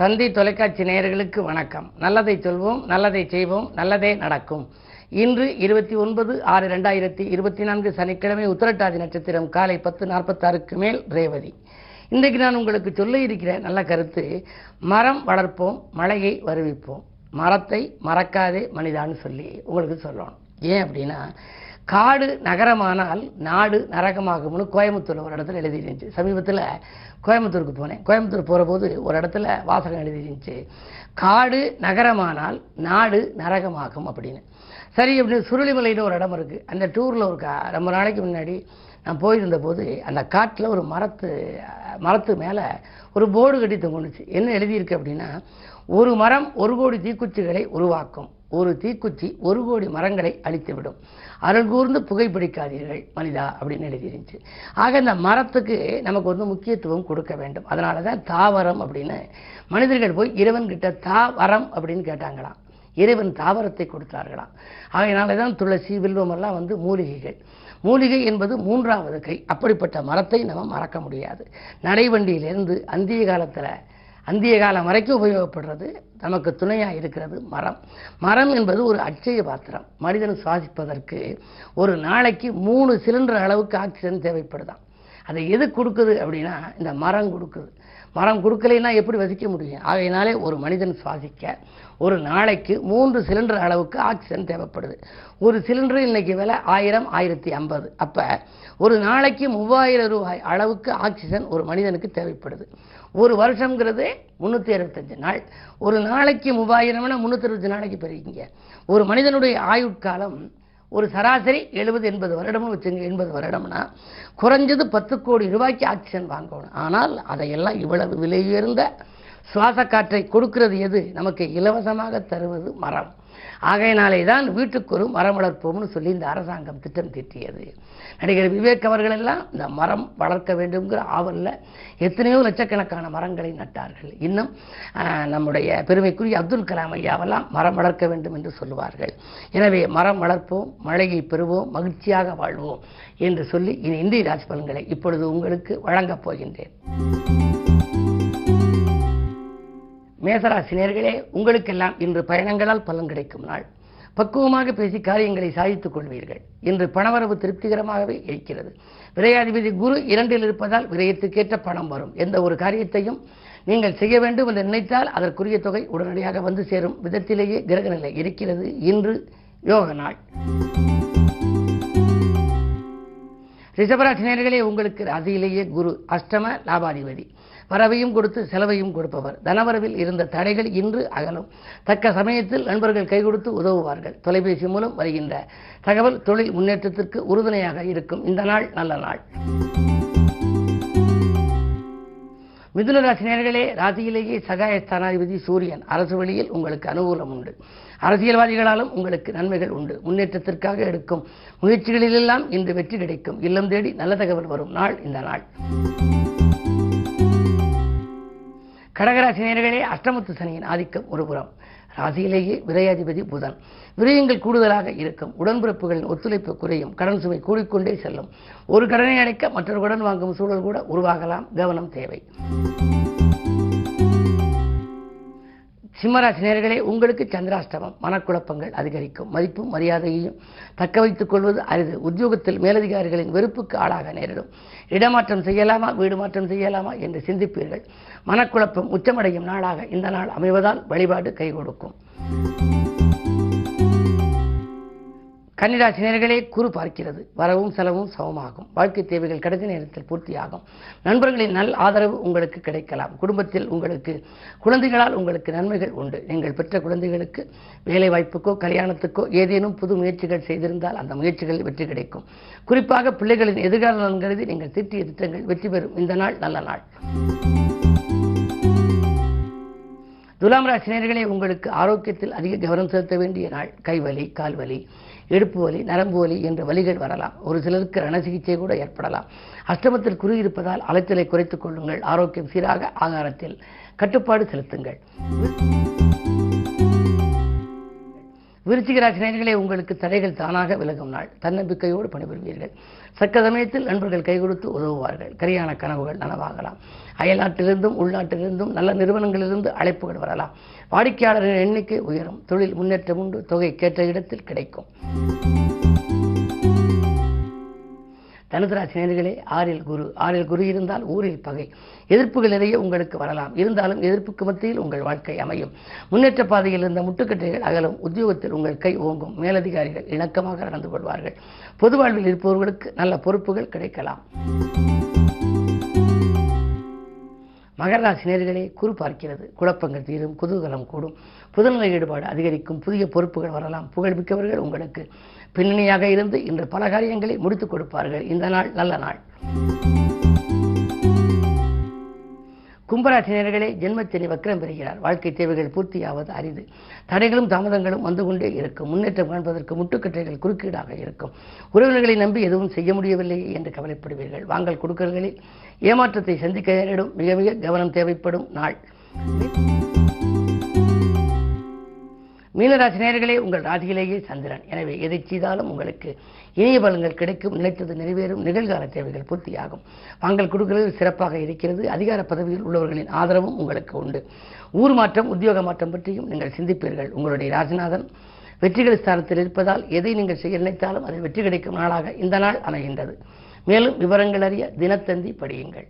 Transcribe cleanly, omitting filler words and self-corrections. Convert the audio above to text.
தந்தி தொலைக்காட்சி நேயர்களுக்கு வணக்கம். நல்லதை சொல்வோம், நல்லதை செய்வோம், நல்லதே நடக்கும். இன்று 29/6/2024 சனிக்கிழமை உத்திரட்டாதி நட்சத்திரம் காலை 10:46க்கு மேல் ரேவதி. இன்றைக்கு நான் உங்களுக்கு சொல்ல இருக்கிற நல்ல கருத்து, மரம் வளர்ப்போம், மழையை வருவிப்போம், மரத்தை மறக்காதே மனிதான்னு சொல்லி உங்களுக்கு சொல்லணும். ஏன் அப்படின்னா, காடு நகரமானால் நாடு நரகமாகும்னு கோயம்புத்தூர் ஒரு இடத்துல எழுதிருந்துச்சு. சமீபத்தில் கோயம்புத்தூருக்கு போனேன். கோயம்புத்தூர் போகிற போது ஒரு இடத்துல வாசகம் எழுதிருந்துச்சு, காடு நகரமானால் நாடு நரகமாகும் அப்படின்னு. சரி அப்படின்னு சுருளிமலைன்னு ஒரு இடம் இருக்குது. அந்த டூரில் ரொம்ப நாளைக்கு முன்னாடி நான் போயிருந்த போது அந்த காட்டில் ஒரு மரத்து மேலே ஒரு போர்டு கட்டி தொங்குனுச்சு. என்ன எழுதியிருக்கு அப்படின்னா, ஒரு மரம் 1 கோடி தீக்குச்சிகளை உருவாக்கும், ஒரு தீக்குச்சி 1 கோடி மரங்களை அழித்துவிடும், அருள் கூர்ந்து புகைப்பிடிக்காதீர்கள் மனிதா அப்படின்னு எழுதிருந்துச்சு. ஆக இந்த மரத்துக்கு நமக்கு முக்கியத்துவம் கொடுக்க வேண்டும். அதனால தான் தாவரம் அப்படின்னு மனிதர்கள் போய் இறைவன்கிட்ட தாவரம் அப்படின்னு கேட்டாங்களாம். இறைவன் தாவரத்தை கொடுத்தார்களாம். ஆகையினால தான் துளசி வில்வமெல்லாம் மூலிகைகள். மூலிகை என்பது 3வது கை. அப்படிப்பட்ட மரத்தை நம்ம மறக்க முடியாது. நடைவண்டியிலிருந்து அந்திய காலம் வரைக்கும் உபயோகப்படுறது, நமக்கு துணையாக இருக்கிறது மரம். மரம் என்பது ஒரு அட்சய பாத்திரம். மனிதன் சுவாசிப்பதற்கு ஒரு நாளைக்கு 3 சிலிண்டர் அளவுக்கு ஆக்சிஜன் தேவைப்படுதான். அதை எது கொடுக்குது அப்படின்னா, இந்த மரம் கொடுக்குது. மரம் கொடுக்கலைன்னா எப்படி வசிக்க முடியும்? ஆகையினாலே ஒரு மனிதன் சுவாசிக்க ஒரு நாளைக்கு 3 சிலிண்டர் அளவுக்கு ஆக்சிஜன் தேவைப்படுது. ஒரு சிலிண்டர் இன்னைக்கு விலை 1000, 1050. அப்போ ஒரு நாளைக்கு 3000 ரூபாய் அளவுக்கு ஆக்சிஜன் ஒரு மனிதனுக்கு தேவைப்படுது. ஒரு வருஷங்கிறது 365 நாள். ஒரு நாளைக்கு 3000னா 360 நாளைக்கு பெருகிங்க. ஒரு மனிதனுடைய ஆயுட்காலம் ஒரு சராசரி 70-80 வருடம்னு வச்சுங்க. 80 வருடம்னா குறைஞ்சது 10 கோடி ரூபாய்க்கு ஆக்சிஜன் வாங்கணும். ஆனால் அதையெல்லாம் இவ்வளவு விலை உயர்ந்த சுவாச காற்றை கொடுக்கிறது எது? நமக்கு இலவசமாக தருவது மரம். ஆகையினாலே தான் வீட்டுக்கு ஒரு மரம் வளர்ப்போம்னு சொல்லி இந்த அரசாங்கம் திட்டம் தீட்டியது. நடிகர் விவேக் அவர்கள் எல்லாம் இந்த மரம் வளர்க்க வேண்டும்ங்கிற ஆவலில் எத்தனையோ லட்சக்கணக்கான மரங்களை நட்டார்கள். இன்னும் நம்முடைய பெருமைக்குரிய அப்துல் கலாம் ஐயாவெல்லாம் மரம் வளர்க்க வேண்டும் என்று சொல்லுவார்கள். எனவே மரம் வளர்ப்போம், மழையை பெறுவோம், மகிழ்ச்சியாக வாழ்வோம் என்று சொல்லி இன்றைய ராசி பலன்களை இப்பொழுது உங்களுக்கு வழங்கப் போகின்றேன். மேசராசி நேயர்களே, உங்களுக்கெல்லாம் இன்று பயணங்களால் பலன் கிடைக்கும் நாள். பக்குவமாக பேசி காரியங்களை சாதித்துக் கொள்வீர்கள். இன்று பணவரவு திருப்திகரமாகவே இருக்கிறது. விரையாதிபதி குரு 2இல் இருப்பதால் விரயத்துக்கேற்ற பணம் வரும். எந்த ஒரு காரியத்தையும் நீங்கள் செய்ய வேண்டும் என்று நினைத்தால் அதற்குரிய தொகை உடனடியாக வந்து சேரும் விதத்திலேயே கிரகநிலை இருக்கிறது. இன்று யோக நாள். ரிஷபராசி நேயர்களே, உங்களுக்கு ராசியிலேயே குரு அஷ்டம லாபாதிபதி. வரவையும் கொடுத்து செலவையும் கொடுப்பவர். தனவரவில் இருந்த தடைகள் இன்று அகலும். தக்க சமயத்தில் நண்பர்கள் கை கொடுத்து உதவுவார்கள். தொலைபேசி மூலம் வருகின்ற தகவல் தொழில் முன்னேற்றத்திற்கு உறுதுணையாக இருக்கும். இந்த நாள் நல்ல நாள். மிதுன ராசி நேயர்களே, ராசியிலேயே சகாய ஸ்தானாதிபதி சூரியன். அரசு வழியில் உங்களுக்கு அனுகூலம் உண்டு. அரசியல்வாதிகளாலும் உங்களுக்கு நன்மைகள் உண்டு. முன்னேற்றத்திற்காக எடுக்கும் முயற்சிகளிலெல்லாம் இன்று வெற்றி கிடைக்கும். இல்லம் தேடி நல்ல தகவல் வரும் நாள் இந்த நாள். கடகராசி நேயர்களே, அஷ்டமத்து சனியின் ஆதிக்கம் ஒருபுறம். ராசியிலேயே விரையாதிபதி புதன். விரயங்கள் கூடுதலாக இருக்கும். உடன்பிறப்புகளின் ஒத்துழைப்பு குறையும். கடன் சுமை கூடிக்கொண்டே செல்லும். ஒரு கடனை அடைக்க மற்றொரு கடன் வாங்கும் சூழல் கூட உருவாகலாம். கவனம் தேவை. சிம்மராசி நேயர்களே, உங்களுக்கு சந்திராஷ்டமம். மனக்குழப்பங்கள் அதிகரிக்கும். மதிப்பும் மரியாதையையும் தக்க வைத்துக் கொள்வது அரிது. உத்தியோகத்தில் மேலதிகாரிகளின் வெறுப்புக்கு ஆளாக நேரிடும். இடமாற்றம் செய்யலாமா, வீடு மாற்றம் செய்யலாமா என்று சிந்திப்பீர்கள். மனக்குழப்பம் உச்சமடையும் நாளாக இந்த நாள் அமைவதால் வழிபாடு கை கொடுக்கும். கன்னிராசி நேயர்களே, குரு பார்க்கிறது. வரவும் செலவும் சமமாகும். வாழ்க்கை தேவைகள் கடைசி நேரத்தில் பூர்த்தியாகும். நண்பர்களின் நல் ஆதரவு உங்களுக்கு கிடைக்கலாம். குடும்பத்தில் உங்களுக்கு குழந்தைகளால் உங்களுக்கு நன்மைகள் உண்டு. நீங்கள் பெற்ற குழந்தைகளுக்கு வேலை வாய்ப்புக்கோ கல்யாணத்துக்கோ ஏதேனும் புது முயற்சிகள் செய்திருந்தால் அந்த முயற்சிகளில் வெற்றி கிடைக்கும். குறிப்பாக பிள்ளைகளின் எதிர்கால நலன் கருதி நீங்கள் தீட்டிய திட்டங்கள் வெற்றி பெறும். இந்த நாள் நல்ல நாள். துலாம் ராசி நேயர்களே, உங்களுக்கு ஆரோக்கியத்தில் அதிக கவனம் செலுத்த வேண்டிய நாள். கைவலி, கால்வலி, இடுப்பு வலி, நரம்பு வலி என்ற வலிகள் வரலாம். ஒரு சிலருக்கு ரண சிகிச்சை கூட ஏற்படலாம். அஷ்டமத்தில் குறி இருப்பதால் அலைச்சலை குறைத்துக் கொள்ளுங்கள். ஆரோக்கியம் சீராக, ஆகாரத்தில் கட்டுப்பாடு செலுத்துங்கள். விருச்சிக ராசி நேயர்களே, உங்களுக்கு தடைகள் தானாக விலகும் நாள். தன்னம்பிக்கையோடு பணிபுரிவீர்கள். சக்க சமயத்தில் நண்பர்கள் கை கொடுத்து உதவுவார்கள். கரியான கனவுகள் நனவாகலாம். அயல்நாட்டிலிருந்தும் உள்நாட்டிலிருந்தும் நல்ல நிறுவனங்களிலிருந்து அழைப்புகள் வரலாம். வாடிக்கையாளரின் எண்ணிக்கை உயரும். தொழில் முன்னேற்றம் உண்டு. தொகை கேட்ட இடத்தில் கிடைக்கும். தனுசு ராசி நேயர்களே, ஆறில் குரு இருந்தால் ஊரில் பகை. எதிர்ப்புகள் நிறைய உங்களுக்கு வரலாம். இருந்தாலும் எதிர்ப்புக்கு மத்தியில் உங்கள் வாழ்க்கை அமையும். முன்னேற்ற பாதையில் இருந்த முட்டுக்கட்டைகள் அகலும். உத்தியோகத்தில் உங்கள் கை ஓங்கும். மேலதிகாரிகள் இணக்கமாக நடந்து கொள்வார்கள். பொது வாழ்வில் இருப்பவர்களுக்கு நல்ல பொறுப்புகள் கிடைக்கலாம். மகர ராசி நேயர்களே, குரு பார்க்கிறது. குழப்பங்கள் தீரும். குதூகலம் கூடும். புதுநிலை ஈடுபாடு அதிகரிக்கும். புதிய பொறுப்புகள் வரலாம். புகழ்மிக்கவர்கள் உங்களுக்கு பின்னணியாக இருந்து இன்று பல காரியங்களை முடித்துக் கொடுப்பார்கள். இந்த நாள் நல்ல நாள். கும்பராசி நேயர்களே, ஜென்மச்சனி வக்ரம் பெறுகிறார். வாழ்க்கை தேவைகள் பூர்த்தியாவது அரிது. தடைகளும் தாமதங்களும் வந்து கொண்டே இருக்கும். முன்னேற்றம் காண்பதற்கு முட்டுக்கட்டைகள் குறுக்கீடாக இருக்கும். உறவினர்களை நம்பி எதுவும் செய்ய முடியவில்லையே என்று கவலைப்படுவீர்கள். வாங்கல் கொடுக்கல்களில் ஏமாற்றத்தை சந்திக்க நேரிடும். மிக மிக கவனம் தேவைப்படும் நாள். மீனராசி நேயர்களே, உங்கள் ராசியிலேயே சந்திரன். எனவே எதை செய்தாலும் உங்களுக்கு இனிய பலன்கள் கிடைக்கும். நினைத்தது நிறைவேறும். நிகழ்கால தேவைகள் பூர்த்தியாகும். வாங்கல் கொடுக்கிறது சிறப்பாக இருக்கிறது. அதிகார பதவியில் உள்ளவர்களின் ஆதரவும் உங்களுக்கு உண்டு. ஊர் மாற்றம், உத்தியோக மாற்றம் பற்றியும் நீங்கள் சிந்திப்பீர்கள். உங்களுடைய ராசிநாதன் வெற்றிகள் ஸ்தானத்தில் இருப்பதால் எதை நீங்கள் செய்ய நினைத்தாலும் அது வெற்றி கிடைக்கும் நாளாக இந்த நாள் அமைகின்றது. மேலும் விவரங்கள் அறிய தினத்தந்தி படியுங்கள்.